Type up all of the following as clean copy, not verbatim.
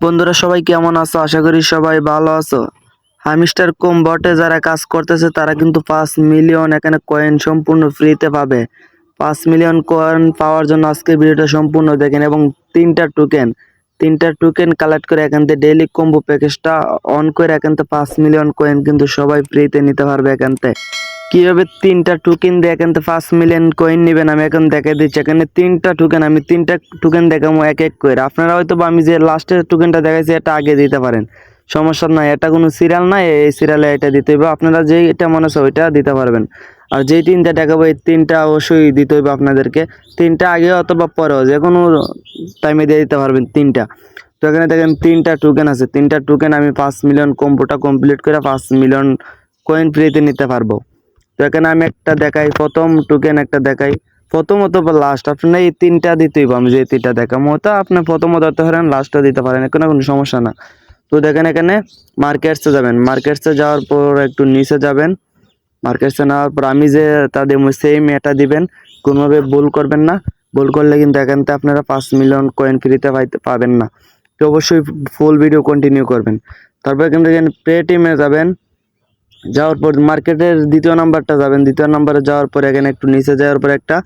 বন্ধুরা সবাই কেমন আছো? আশা করি সবাই ভালো আছো। হামিস্টার কম বটে যারা কাজ করতেছে তারা কিন্তু 5 মিলিয়ন এখানে কয়েন সম্পূর্ণ ফ্রিতে পাবে। 5 মিলিয়ন কয়েন পাওয়ার জন্য আজকে ভিডিওটা সম্পূর্ণ দেখেন এবং তিনটা টোকেন কালেক্ট করে এখান থেকে ডেইলি কম্বো প্যাকেজটা অন করে এখান থেকে 5 মিলিয়ন কয়েন কিন্তু সবাই ফ্রিতে নিতে পারবে। এখান থেকে কিভাবে তিনটা টোকেন দিয়ে এখান থেকে 5 মিলিয়ন কয়েন নেবেন আমি এখন দেখে দিচ্ছি। এখানে তিনটা টোকেন দেখাবো এক এক করে। আপনারা হয়তো বা আমি যে লাস্টের টোকেনটা দেখাইছি এটা আগে দিতে পারেন, সমস্যা নাই। এটা কোনো সিরিয়াল নাই, এই সিরিয়ালে এটা দিতে হইবে। আপনারা যেই এটা মনে হচ্ছে ওইটা দিতে পারবেন। আর যেই তিনটা দেখাবো এই তিনটা অবশ্যই দিতে হইবে আপনাদেরকে। তিনটা আগে অথবা পরেও যে কোনো টাইমে দিয়ে দিতে পারবেন তিনটা। তো এখানে দেখেন তিনটা টোকেন আছে, তিনটা টোকেন আমি 5 মিলিয়ন কম্বোটা কমপ্লিট করে 5 মিলিয়ন কয়েন ফ্রিতে নিতে পারবো। তো এখানে আমি একটা দেখাই, প্রথম টোকেন একটা দেখাই, প্রথম অথবা লাস্ট আপনার এই তিনটা দিতেই পারবো। আমি যে তিনটা দেখাবো তা আপনি প্রথমও ধরতে পারেন, লাস্টও দিতে পারেন, কোনো সমস্যা না। তো দেখেন এখানে মার্কেটসে যাবেন, মার্কেটসে যাওয়ার পর একটু নিচে যাবেন। মার্কেটসে নেওয়ার পর আমি যে তা দেবো সেম এটা দিবেন, কোনোভাবে ভুল করবেন না। ভুল করলে কিন্তু এখান থেকে আপনারা 5 মিলিয়ন কয়েন ফ্রিতে পাবেন না। তো অবশ্যই ফুল ভিডিও কন্টিনিউ করবেন। তারপর এখান থেকে পে টিমে যাবেন, যাওয়ার পর মার্কেটের দ্বিতীয় নাম্বারটা যাবেন, দ্বিতীয় নাম্বারে যাওয়ার পর এখানে একটু নিচে যাওয়ার পর একটা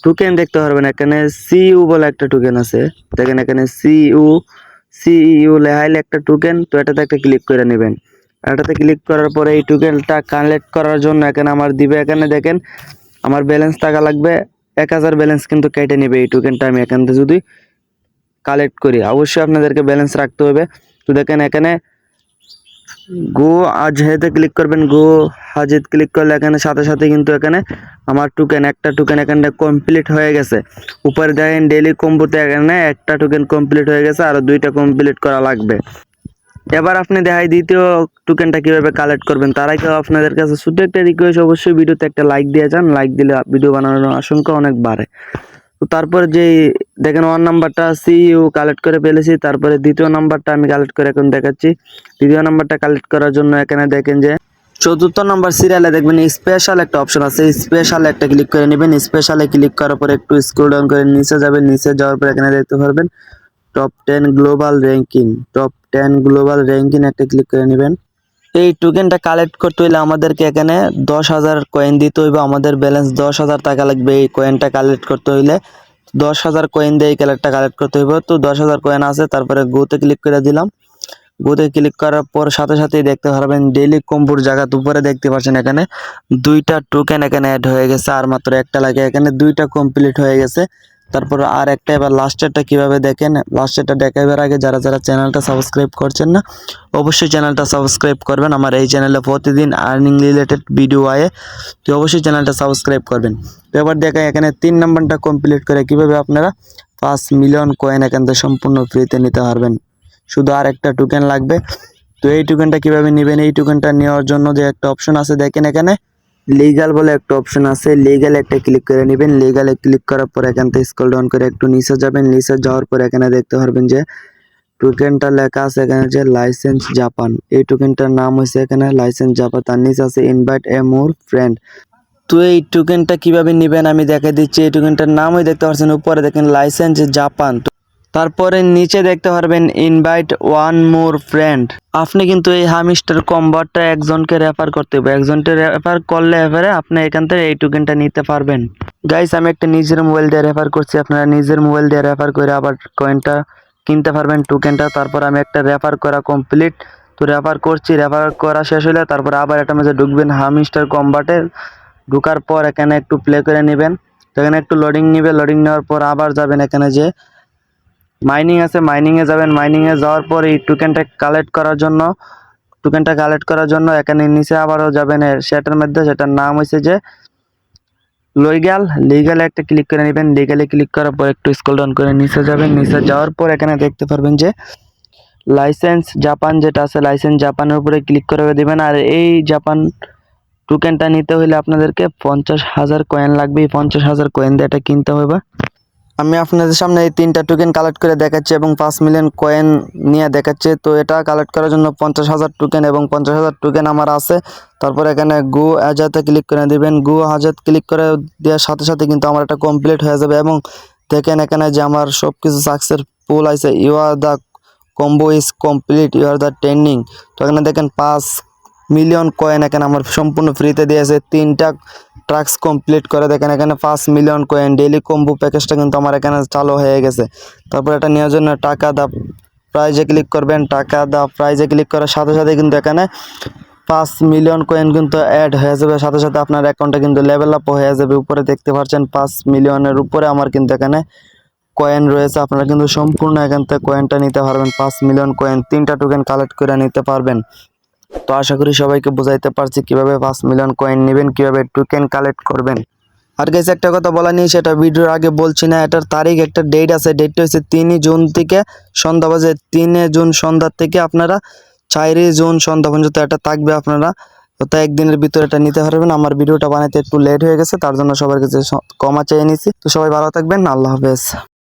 টোকেন দেখতে পারবেন। এখানে সিইউ বলে একটা টোকেন আছে, দেখেন এখানে সিইউ লেহাইলে একটা টোকেন। তো এটাতে একটা ক্লিক করে নেবেন। এটাতে ক্লিক করার পরে এই টোকেনটা কালেক্ট করার জন্য এখানে আমার দিবে, এখানে দেখেন আমার ব্যালেন্স টাকা লাগবে 1000 ব্যালেন্স কিন্তু কেটে নেবে এই টোকেনটা আমি এখান থেকে যদি কালেক্ট করি। অবশ্যই আপনাদেরকে ব্যালেন্স রাখতে হবে। তো দেখেন এখানে গো আজহেতে ক্লিক করবেন, গো হাজেত ক্লিক করলে এখানে সাথে সাথে কিন্তু এখানে আমার একটা টোকেন এখানে কমপ্লিট হয়ে গেছে। উপরে দেখেন ডেইলি কম্বোতে এখানে একটা টোকেন কমপ্লিট হয়ে গেছে, আর দুইটা কমপ্লিট করা লাগবে। এবার আপনি দেখাই দ্বিতীয় টোকেনটা কিভাবে কালেক্ট করবেন। তার আগে আপনাদের কাছে ছোট একটা রিকোয়েস্ট, অবশ্যই ভিডিওতে একটা লাইক দিয়ে যান। লাইক দিলে ভিডিও বানানোর আশঙ্কা অনেক বাড়ে। তো তারপরে যেই দেখেন 1 নাম্বারটা সিইউ কালেক্ট করে ফেলেছি, তারপরে দ্বিতীয় নাম্বারটা আমি কালেক্ট করে এখন দেখাচ্ছি। দ্বিতীয় নাম্বারটা কালেক্ট করার জন্য এখানে দেখেন যে চতুর্থ নাম্বার সিরিয়ালে দেখবেন স্পেশাল একটা অপশন আছে, স্পেশালে একটা ক্লিক করে নেবেন। স্পেশালে ক্লিক করার পর একটু স্ক্রল ডাউন করে নিচে যাবেন, নিচে যাওয়ার পর এখানে দেখতে পারবেন টপ 10 গ্লোবাল র্যাঙ্কিং একটা ক্লিক করে নেবেন। এই টোকেনটা কালেক্ট করতে হইলে আমাদেরকে এখানে 10,000 কয়েন দিতে হইবে। আমাদের ব্যালেন্স 10,000 টাকা লাগবে এই কয়েনটা কালেক্ট করতে হইলে। 10,000 কয়েন দিয়ে এই কালেক্টটা কালেক্ট করতে হইবে। তো 10,000 কয়েন আছে, তারপরে গোতে ক্লিক করে দিলাম। গোতে ক্লিক করার পর সাথে সাথেই দেখতে পারবেন ডেইলি কম্বোর জায়গা উপরে দেখতে পাচ্ছেন এখানে দুইটা টোকেন এখানে অ্যাড হয়ে গেছে, আর মাত্র একটা লাগে। এখানে দুইটা কমপ্লিট হয়ে গেছে। তারপর আর একটা, এবার লাস্টেরটা কিভাবে দেখেন। লাস্টেরটা দেখাবার আগে যারা যারা চ্যানেলটা সাবস্ক্রাইব করছেন না অবশ্যই চ্যানেলটা সাবস্ক্রাইব করবেন। আমার এই চ্যানেলে প্রতিদিন আর্নিং রিলেটেড ভিডিও আয়ে, তো অবশ্যই চ্যানেলটা সাবস্ক্রাইব করবেন। তো এবার দেখেন এখানে 3 নাম্বারটা কমপ্লিট করে কিভাবে আপনারা 5 মিলিয়ন কয়েন এখান থেকে সম্পূর্ণ ফ্রিতে নিতে পারবেন। শুধু আর একটা টোকেন লাগবে। তো এই টোকেনটা কিভাবে নেবেন, এই টোকেনটা নেওয়ার জন্য যে একটা অপশন আছে দেখেন এখানে লিগ্যাল বলে একটা অপশন আছে, লিগ্যালে একটা ক্লিক করে নেবেন। লিগ্যালে ক্লিক করার পর এখান থেকে স্ক্রল ডাউন করে একটু নিচে যাবেন। নিচে যাওয়ার পর এখানে দেখতে পারবেন যে টোকেনটা লেখা আছে এখানে যে লাইসেন্স জাপান। এই টোকেনটার নাম হয়েছে এখানে লাইসেন্স জাপান, তার নিচে আছে ইনভাইট এ মোর ফ্রেন্ড। তো এই টোকেনটা কিভাবে নেবেন আমি দেখে দিচ্ছি। এই টোকেনটার নামই দেখতে পাচ্ছেন উপরে দেখেন লাইসেন্স জাপান। তারপরে নিচে দেখতে পারবেন ইনভাইট ওয়ান মোর ফ্রেন্ড। আপনি কিন্তু এই হামিস্টার কম্বোটা একজনকে রেফার করতে হবে, একজনকে রেফার করলে এবারে আপনি এখান থেকে এই টোকেনটা নিতে পারবেন। গাইস আমি একটা নিজের মোবাইল দিয়ে রেফার করছি, আপনারা নিজের মোবাইল দিয়ে রেফার করে আবার কয়েনটা কিনতে পারবেন টোকেনটা। তারপর আমি একটা রেফার করা কমপ্লিট, তো রেফার করছি, রেফার করা শেষ হলে তারপর আবার একটা মেসেজ ঢুকবেন হামিস্টার কম্বাটে। ঢুকার পর এখানে একটু প্লে করে নেবেন। তো এখানে একটু লোডিং নেবে, লোডিং নেওয়ার পর আবার যাবেন এখানে যে মাইনিং আছে, মাইনিংয়ে যাবেন। মাইনিংয়ে যাওয়ার পর এই টোকেনটা কালেক্ট করার জন্য এখানে নিচে আবারও যাবেন সেটার মধ্যে, সেটার নাম হয়েছে যে লিগ্যালে একটা ক্লিক করে নেবেন। লিগ্যালে ক্লিক করার পর একটু স্ক্রল ডাউন করে নিচে যাবেন। নিচে যাওয়ার পর এখানে দেখতে পারবেন যে লাইসেন্স জাপান যেটা আছে, লাইসেন্স জাপানের উপরে ক্লিক করে দিবেন। আর এই জাপান টোকেনটা নিতে হলে আপনাদেরকে 50,000 কয়েন লাগবে। এই 50,000 কয়েন দিয়ে এটা কিনতে হবে। আমি আপনাদের সামনে এই তিনটা টোকেন কালেক্ট করে দেখাচ্ছি এবং 5 মিলিয়ন কয়েন নিয়ে দেখাচ্ছি। তো এটা কালেক্ট করার জন্য 50,000 টোকেন এবং 50,000 টোকেন আমার আছে। তারপর এখানে গো আজাতে ক্লিক করে দিবেন। গো আজাত ক্লিক করে দেওয়ার সাথে সাথে কিন্তু আমার এটা কমপ্লিট হয়ে যাবে। এবং দেখেন এখানে যে আমার সব কিছু সাকসেসফুল আছে, you are the combo is complete, you are the trending. তো এখানে দেখেন 5 মিলিয়ন কয়েন এখানে আমার সম্পূর্ণ ফ্রিতে দিয়েছে। 3টা ট্রাক্স কমপ্লিট করে দেখেন এখানে 5 মিলিয়ন কয়েন ডেইলি কম্বো প্যাকেজটা কিন্তু আমার এখানে চালু হয়ে গেছে। তারপর এটা নেওয়ার জন্য টাকা দা প্রাইজে ক্লিক করবেন। টাকা দা প্রাইজে ক্লিক করার সাথে সাথে কিন্তু এখানে 5 মিলিয়ন কয়েন কিন্তু অ্যাড হয়ে যাবে, সাথে সাথে আপনার অ্যাকাউন্টটা কিন্তু লেভেল আপ হয়ে যাবে। উপরে দেখতে পাচ্ছেন 5 মিলিয়নের উপরে আমার কিন্তু এখানে কয়েন রয়েছে। আপনারা কিন্তু সম্পূর্ণ এখান থেকে কয়েনটা নিতে পারবেন। 5 মিলিয়ন কয়েন 3টা টোকেন কালেক্ট করে নিতে পারবেন। তো আশা করি সবাইকে বোঝাইতে পারছি কিভাবে 5 মিলিয়ন কয়েন নেবেন, কিভাবে টোকেন কালেক্ট করবেন। আর গাইস একটা কথা বলা নেই, সেটা ভিডিওর আগে বলছি না, এটার তারিখ একটা ডেট আছে। ডেটটা হচ্ছে 3 জুন থেকে সন্ধ্যা বাজে 3 জুন সন্ধ্যা থেকে আপনারা 4 জুন সন্ধ্যা পর্যন্ত এটা থাকবে। আপনারা তো একদিনের ভিতরে এটা নিতে পারবেন। আমার ভিডিওটা বানাইতে একটু লেট হয়ে গেছে, তার জন্য সবার কাছে ক্ষমা চেয়ে নিচ্ছি। তো সবাই ভালো থাকবেন, আল্লাহ হাফেজ।